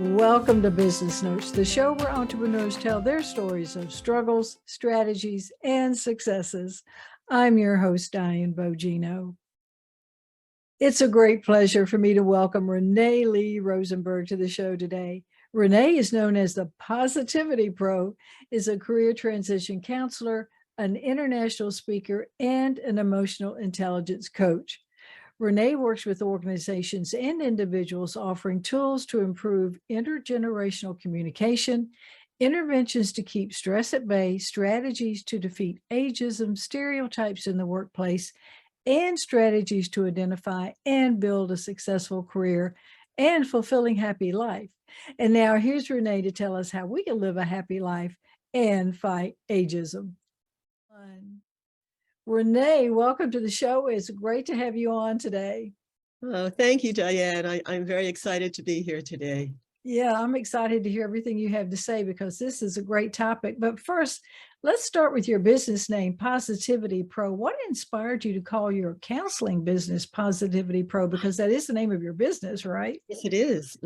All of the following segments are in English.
Welcome to Business Notes, the show where entrepreneurs tell their stories of struggles, strategies, and successes. I'm your host, Diane Bogino. It's a great pleasure for me to welcome Renée Lee Rosenberg to the show today. Renée is known as the Positivity Pro, is a career transition counselor, an international speaker, and an emotional intelligence coach. Renée works with organizations and individuals offering tools to improve intergenerational communication, interventions to keep stress at bay, strategies to defeat ageism, stereotypes in the workplace, and strategies to identify and build a successful career and fulfilling happy life. And now here's Renée to tell us how we can live a happy life and fight ageism. Renée, welcome to the show. It's great to have you on today. Oh, thank you, Diane. I'm very excited to be here today. Yeah, I'm excited to hear everything you have to say because this is a great topic. But first, let's start with your business name, Positivity Pro. What inspired you to call your counseling business Positivity Pro? Because that is the name of your business, right? Yes, it is.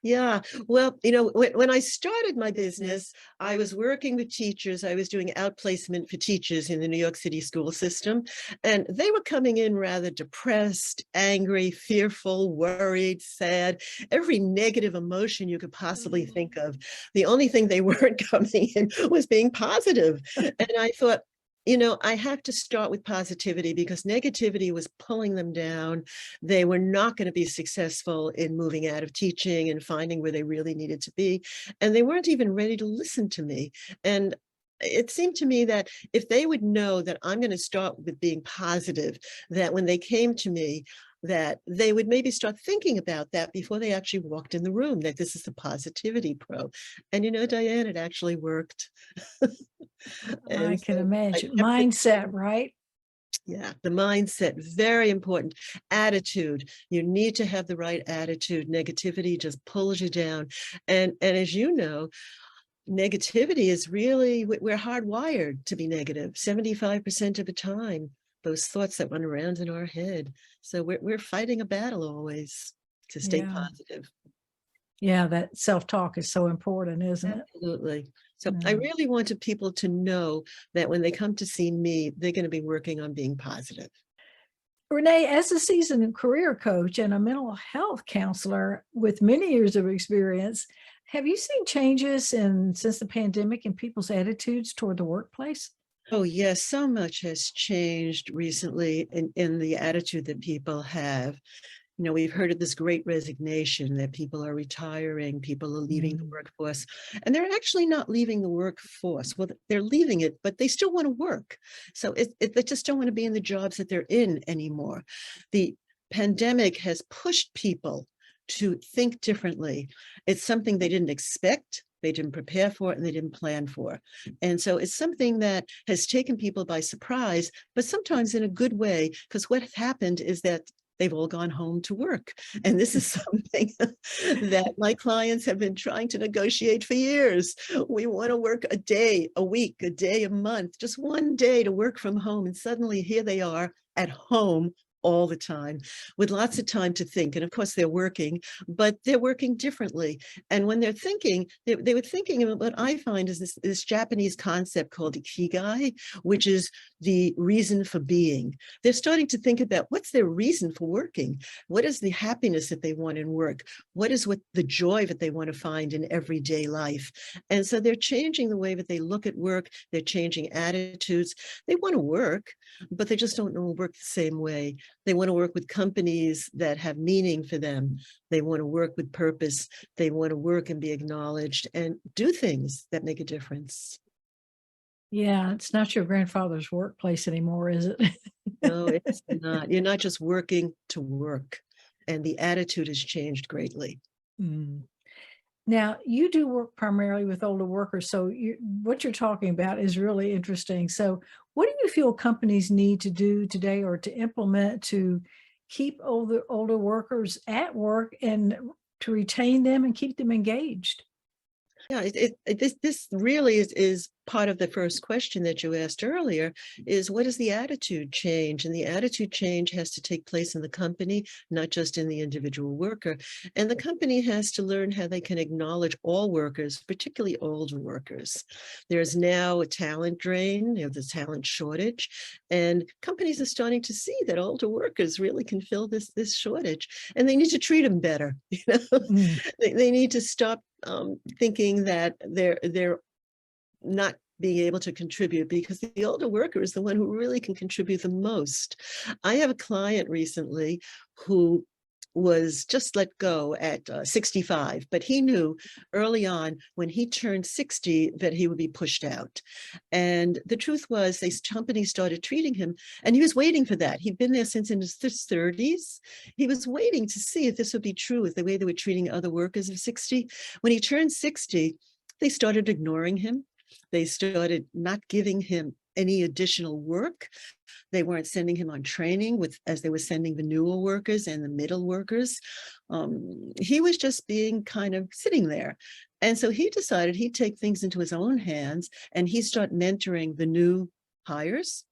Yeah. Well, when I started my business, I was working with teachers. I was doing outplacement for teachers in the New York City school system. And they were coming in rather depressed, angry, fearful, worried, sad, every negative emotion you could possibly think of. The only thing they weren't coming in was being positive. And I thought, I have to start with positivity because negativity was pulling them down. They were not going to be successful in moving out of teaching and finding where they really needed to be. And they weren't even ready to listen to me. And it seemed to me that if they would know that I'm going to start with being positive, that when they came to me, that they would maybe start thinking about that before they actually walked in the room, that this is the Positivity Pro. And Diane, it actually worked. I can imagine. I Mindset, right? Yeah, the mindset, very important. Attitude, you need to have the right attitude. Negativity just pulls you down. And as you know, negativity is really, we're hardwired to be negative 75% of the time, those thoughts that run around in our head. So we're fighting a battle always to stay positive. Yeah, that self-talk is so important, isn't it? Absolutely. So I really wanted people to know that when they come to see me, they're going to be working on being positive. Renée, as a seasoned career coach and a mental health counselor with many years of experience, have you seen changes since the pandemic in people's attitudes toward the workplace? Oh, yes, so much has changed recently in the attitude that people have. We've heard of this great resignation that people are retiring, people are leaving the workforce, and they're actually not leaving the workforce. Well, they're leaving it, but they still want to work. So they just don't want to be in the jobs that they're in anymore. The pandemic has pushed people to think differently. It's something they didn't expect, they didn't prepare for, and they didn't plan for. And so it's something that has taken people by surprise, but sometimes in a good way, because what has happened is that they've all gone home to work. And this is something that my clients have been trying to negotiate for years. We want to work a day, a week, a day, a month, just one day to work from home. And suddenly here they are at home all the time with lots of time to think. And of course they're working, but they're working differently. And when they're thinking, they were thinking about what I find is this Japanese concept called ikigai, which is the reason for being. They're starting to think about what's their reason for working? What is the happiness that they want in work? What is the joy that they want to find in everyday life? And so they're changing the way that they look at work. They're changing attitudes. They want to work, but they just don't know work the same way. They want to work with companies that have meaning for them. They want to work with purpose. They want to work and be acknowledged and do things that make a difference. Yeah, it's not your grandfather's workplace anymore, is it? No, it's not. You're not just working to work. And the attitude has changed greatly. Now, you do work primarily with older workers, so what you're talking about is really interesting. So what do you feel companies need to do today or to implement to keep older workers at work and to retain them and keep them engaged? Yeah, this really is part of the first question that you asked earlier is, what is the attitude change? And the attitude change has to take place in the company, not just in the individual worker. And the company has to learn how they can acknowledge all workers, particularly older workers. There's now a talent drain, the talent shortage, and companies are starting to see that older workers really can fill this shortage, and they need to treat them better. Mm. They need to stop thinking that they're not being able to contribute, because the older worker is the one who really can contribute the most. I have a client recently who was just let go at 65, but he knew early on when he turned 60 that he would be pushed out. And the truth was, these companies started treating him, and he was waiting for that. He'd been there since in his 30s. He was waiting to see if this would be true with the way they were treating other workers of 60. When he turned 60, they started ignoring him. They started not giving him any additional work. They weren't sending him on training as they were sending the newer workers and the middle workers. He was just being kind of sitting there. And so he decided he'd take things into his own hands, and he'd start mentoring the new hires,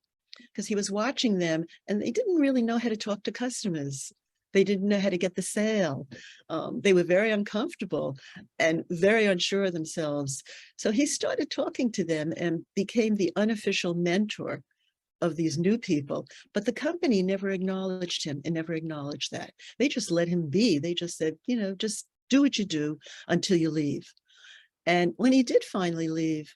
because he was watching them and they didn't really know how to talk to customers. They didn't know how to get the sale. They were very uncomfortable and very unsure of themselves. So he started talking to them and became the unofficial mentor of these new people. But the company never acknowledged him and never acknowledged that. They just let him be. They just said, just do what you do until you leave. And when he did finally leave,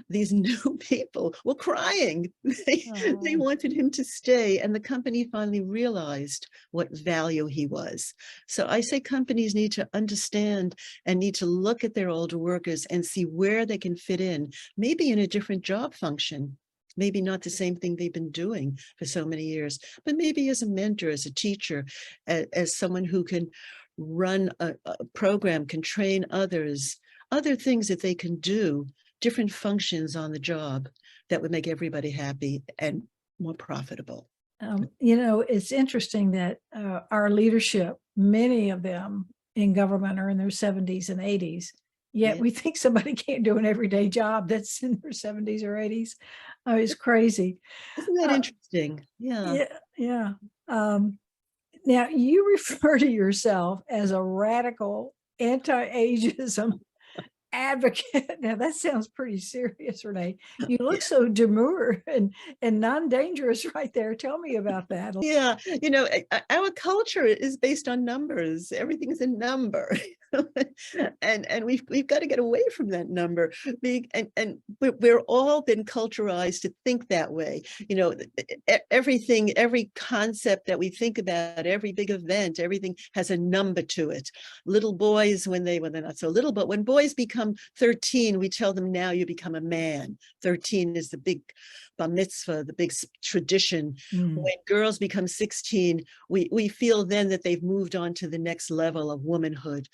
these new people were crying. They wanted him to stay, and the company finally realized what value he was. So I say companies need to understand and need to look at their older workers and see where they can fit in, maybe in a different job function, maybe not the same thing they've been doing for so many years, but maybe as a mentor, as a teacher, as someone who can run a program, can train others, other things that they can do, different functions on the job that would make everybody happy and more profitable. It's interesting that our leadership, many of them in government, are in their 70s and 80s. Yet we think somebody can't do an everyday job that's in their 70s or 80s. It's crazy. Isn't that interesting? Yeah. Yeah. Now, you refer to yourself as a radical anti-ageism advocate. Now, that sounds pretty serious, Renee. You look so demure and non-dangerous right there. Tell me about that. Yeah, our culture is based on numbers. Everything is a number. and we've got to get away from that number. And we're all been culturalized to think that way. Everything, every concept that we think about, every big event, everything has a number to it. Little boys, when they're not so little, but when boys become 13, we tell them, now you become a man. 13 is the big bar mitzvah, the big tradition. When girls become 16, we feel then that they've moved on to the next level of womanhood.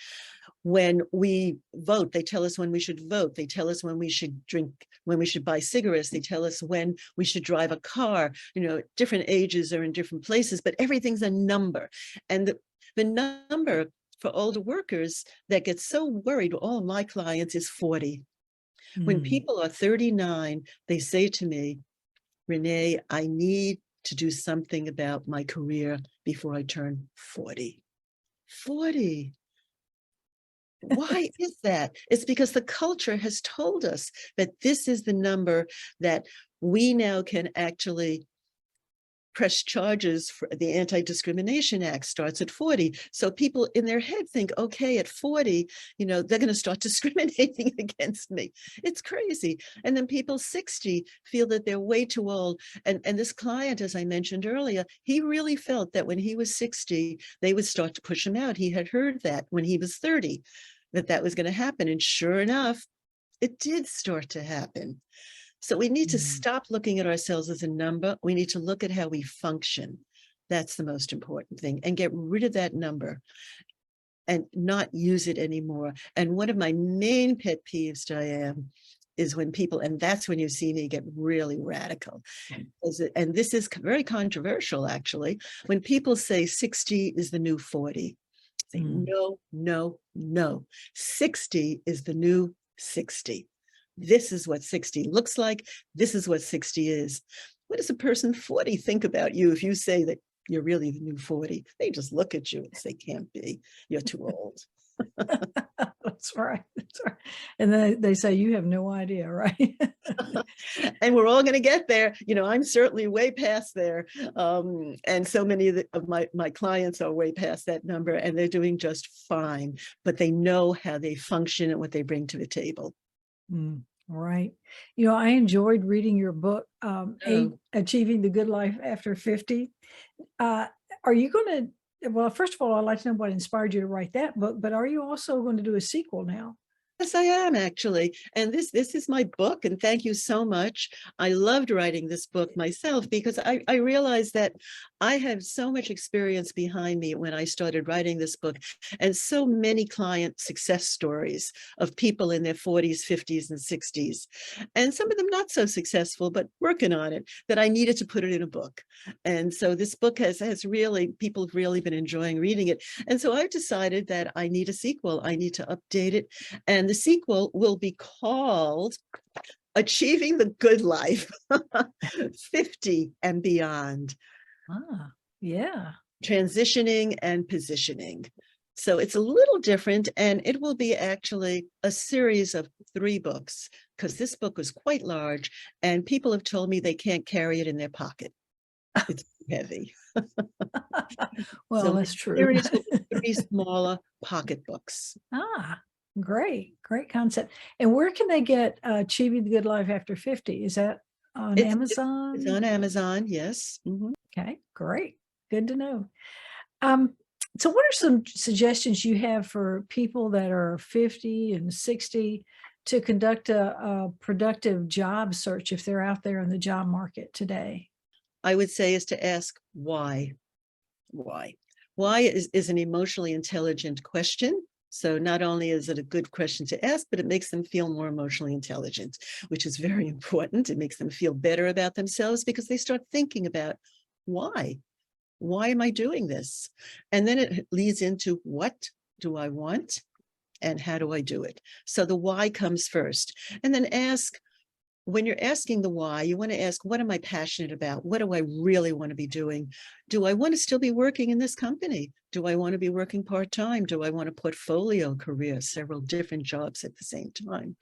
When we vote, they tell us when we should vote. They tell us when we should drink, when we should buy cigarettes. They tell us when we should drive a car. Different ages are in different places, but everything's a number. And the number for older workers that gets so worried, all my clients, is 40. When people are 39, they say to me, Renee, I need to do something about my career before I turn 40. 40. Why is that? It's because the culture has told us that this is the number that we now can actually press charges for. The Anti-Discrimination Act starts at 40. So people in their head think, okay, at 40, they're going to start discriminating against me. It's crazy. And then people 60 feel that they're way too old. And this client, as I mentioned earlier, he really felt that when he was 60, they would start to push him out. He had heard that when he was 30, that was going to happen. And sure enough, it did start to happen. So we need to stop looking at ourselves as a number. We need to look at how we function. That's the most important thing, and get rid of that number and not use it anymore. And one of my main pet peeves, Diane, is when people, and that's when you see me get really radical. And this is very controversial, actually, when people say 60 is the new 40. Say, no, no, no. 60 is the new 60. This is what 60 looks like. This is what 60 is. What does a person 40 think about you if you say that you're really the new 40? They just look at you and say, can't be. You're too old. That's right. That's right. And then they say, you have no idea, right? And we're all going to get there. I'm certainly way past there. And so many of my clients are way past that number, and they're doing just fine, but they know how they function and what they bring to the table. Right. I enjoyed reading your book, Achieving the Good Life After 50. Are you going to, well, first of all, I'd like to know what inspired you to write that book, but are you also going to do a sequel now? Yes, I am actually. And this is my book. And thank you so much. I loved writing this book myself because I realized that I have so much experience behind me when I started writing this book, and so many client success stories of people in their 40s, 50s, and 60s. And some of them not so successful, but working on it, that I needed to put it in a book. And so this book has really, people have really been enjoying reading it. And so I've decided that I need a sequel. I need to update it. And the sequel will be called Achieving the Good Life, 50 and Beyond. Yeah. Transitioning and positioning. So it's a little different, and it will be actually a series of 3 books, because this book was quite large, and people have told me they can't carry it in their pocket. It's heavy. Well, So that's true. series will be 3 smaller pocket books. Great concept. And where can they get Achieving the Good Life After 50? Is that on Amazon? It's on Amazon, yes. Okay, great. Good to know. So what are some suggestions you have for people that are 50 and 60 to conduct a productive job search if they're out there in the job market today? I would say is to ask why. Why is an emotionally intelligent question. So not only is it a good question to ask, but it makes them feel more emotionally intelligent, which is very important. It makes them feel better about themselves because they start thinking about why. Why am I doing this? And then it leads into what do I want and how do I do it? So the why comes first. And then ask, when you're asking the why, you want to ask, what am I passionate about? What do I really want to be doing? Do I want to still be working in this company? Do I want to be working part-time? Do I want a portfolio career, several different jobs at the same time?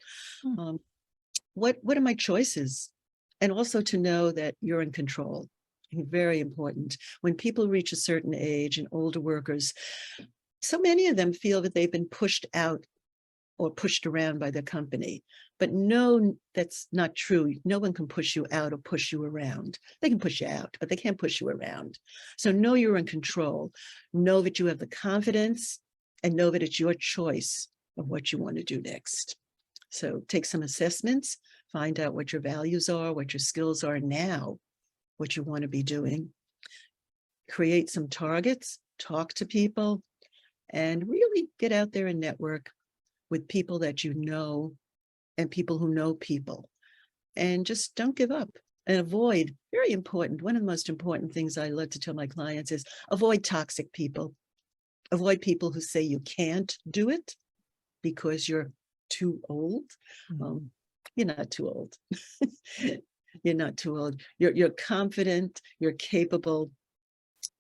What are my choices? And also to know that you're in control. Very important. When people reach a certain age, and older workers, so many of them feel that they've been pushed out or pushed around by their company. But no, that's not true. No one can push you out or push you around. They can push you out, but they can't push you around. So know you're in control. Know that you have the confidence, and know that it's your choice of what you want to do next. So take some assessments, find out what your values are, what your skills are now, what you want to be doing. Create some targets, talk to people, and really get out there and network with people that you know and people who know people. And just don't give up and avoid, very important. One of the most important things I love to tell my clients is avoid toxic people. Avoid people who say you can't do it because you're too old. You're not too old. You're not too old. You're confident, you're capable,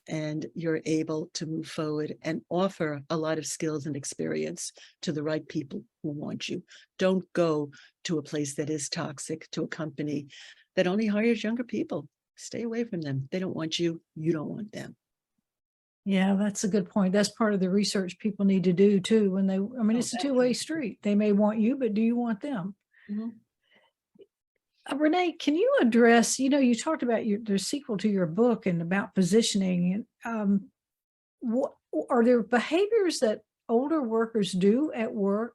and you're able to move forward and offer a lot of skills and experience to the right people who want you. Don't go to a place that is toxic, to a company that only hires younger people. Stay away from them. They don't want you. You don't want them. Yeah, that's a good point. That's part of the research people need to do too. When they, I mean, it's a two-way street. They may want you, but do you want them? Renee, can you address, you talked about the sequel to your book and about positioning. What are there behaviors that older workers do at work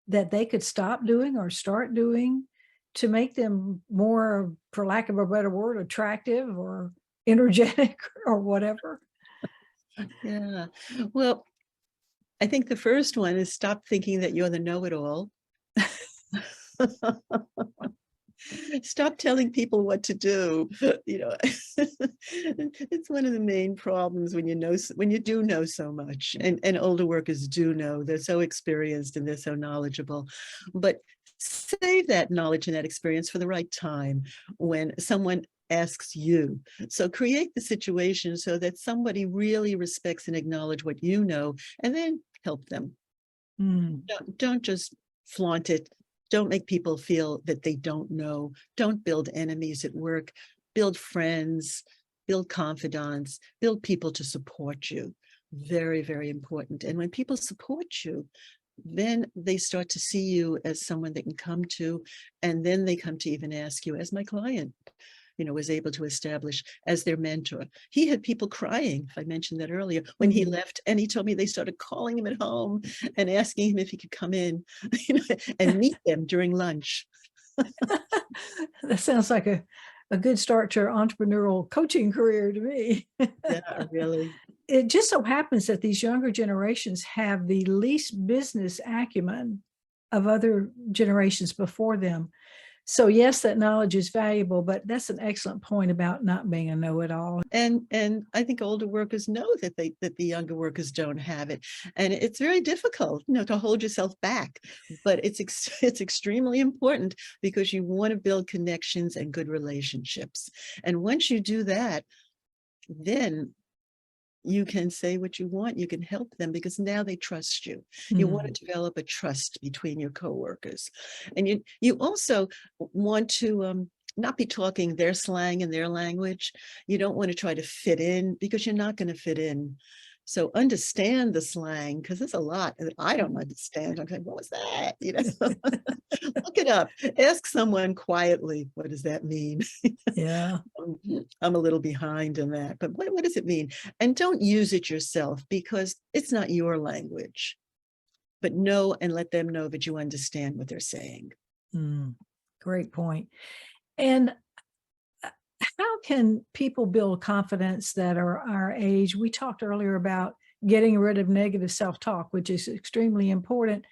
that they could stop doing or start doing to make them more, for lack of a better word, attractive or energetic or whatever? Yeah. Well, I think the first one is stop thinking that you're the know-it-all. Stop telling people what to do. It's one of the main problems when you do know so much, and older workers do know. They're so experienced and they're so knowledgeable. But save that knowledge and that experience for the right time when someone asks you. So create the situation so that somebody really respects and acknowledge what you know, and then help them. Don't just flaunt it. Don't make people feel that they don't know. Don't build enemies at work. Build friends, build confidants, build people to support you. Very, very important. And when people support you, then they start to see you as someone they can come to, and then they come to even ask you, as my client, was able to establish, as their mentor. He had people crying, if I mentioned that earlier, when he left, and he told me they started calling him at home and asking him if he could come in, and meet them during lunch. That sounds like a good start to your entrepreneurial coaching career to me. Yeah, really. It just so happens that these younger generations have the least business acumen of other generations before them. So yes, that knowledge is valuable, but that's an excellent point about not being a know-it-all. And I think older workers know that the younger workers don't have it, and it's very difficult, to hold yourself back. But it's extremely important, because you want to build connections and good relationships. And once you do that, then you can say what you want. You can help them, because now they trust you. You want to develop a trust between your coworkers, and you also want to not be talking their slang and their language. You don't want to try to fit in, because you're not going to fit in. So understand the slang, because there's a lot that I don't understand. I'm like, what was that? Look it up. Ask someone quietly, what does that mean? Yeah. I'm a little behind in that, but what does it mean? And don't use it yourself, because it's not your language. But know and let them know that you understand what they're saying. Great point. And how can people build confidence that are our age? We talked earlier about getting rid of negative self-talk, which is extremely important,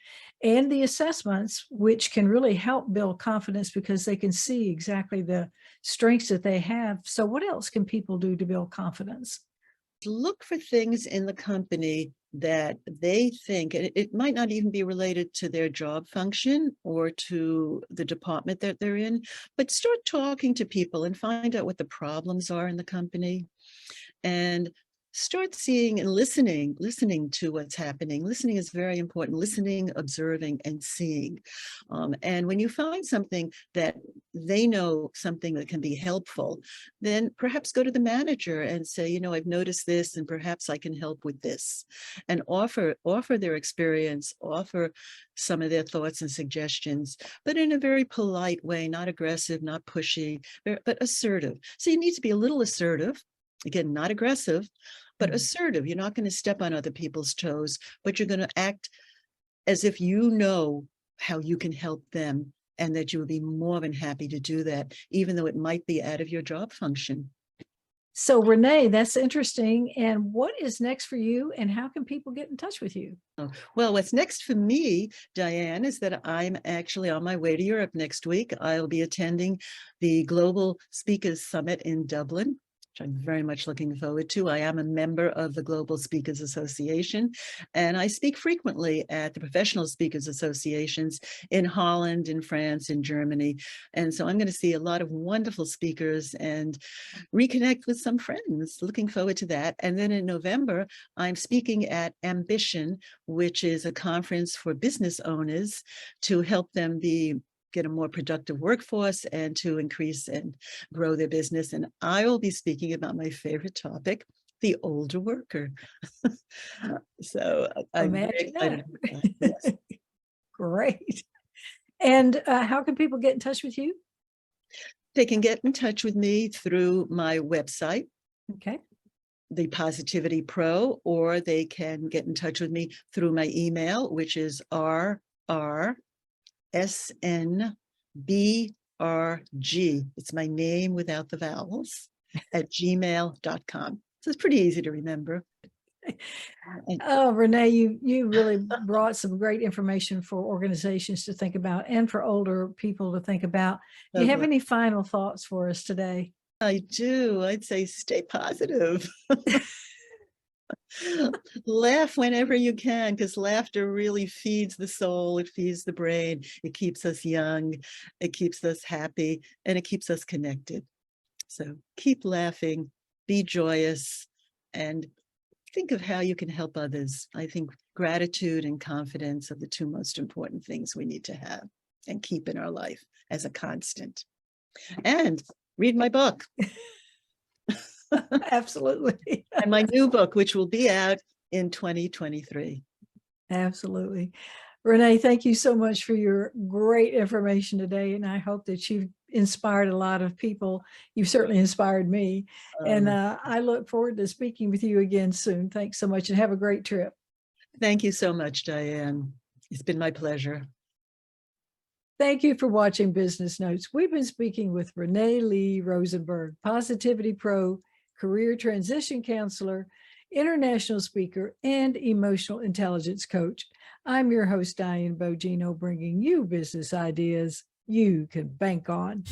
and the assessments, which can really help build confidence because they can see exactly the strengths that they have. So what else can people do to build confidence? Look for things in the company that they think, and it might not even be related to their job function or to the department that they're in, but start talking to people and find out what the problems are in the company, and start seeing and listening to what's happening. Listening is very important. Listening, observing, and seeing. And when you find something that they know, something that can be helpful, then perhaps go to the manager and say, I've noticed this, and perhaps I can help with this, and offer their experience, offer some of their thoughts and suggestions, but in a very polite way, not aggressive, not pushy, but assertive. So you need to be a little assertive. Again, not aggressive, but assertive. You're not going to step on other people's toes, but you're going to act as if you know how you can help them, and that you would be more than happy to do that, even though it might be out of your job function. So Renee, that's interesting. And what is next for you, and how can people get in touch with you? Well, what's next for me, Diane, is that I'm actually on my way to Europe next week. I'll be attending the Global Speakers Summit in Dublin, which I'm very much looking forward to. I am a member of the Global Speakers Association, and I speak frequently at the professional speakers associations in Holland, in France, in Germany. And so I'm going to see a lot of wonderful speakers and reconnect with some friends. Looking forward to that. And then in November, I'm speaking at Ambition, which is a conference for business owners to help them get a more productive workforce and to increase and grow their business. And I will be speaking about my favorite topic, the older worker. So I'm very excited about that. Yes. Great. And how can people get in touch with you? They can get in touch with me through my website, Okay. The Positivity Pro, or they can get in touch with me through my email, which is rrsnbrg. It's my name without the vowels, at gmail.com. So it's pretty easy to remember. Oh, Renee, you really brought some great information for organizations to think about and for older people to think about. Do you have any final thoughts for us today? I do. I'd say stay positive. Laugh whenever you can, because laughter really feeds the soul, it feeds the brain, it keeps us young, it keeps us happy, and it keeps us connected. So keep laughing, be joyous, and think of how you can help others. I think gratitude and confidence are the two most important things we need to have and keep in our life as a constant. And read my book. Absolutely. And my new book, which will be out in 2023. Absolutely. Renee, thank you so much for your great information today. And I hope that you've inspired a lot of people. You've certainly inspired me. And I look forward to speaking with you again soon. Thanks so much and have a great trip. Thank you so much, Diane. It's been my pleasure. Thank you for watching Business Notes. We've been speaking with Renee Lee Rosenberg, Positivity Pro, career transition counselor, international speaker, and emotional intelligence coach. I'm your host, Diane Bogino, bringing you business ideas you can bank on.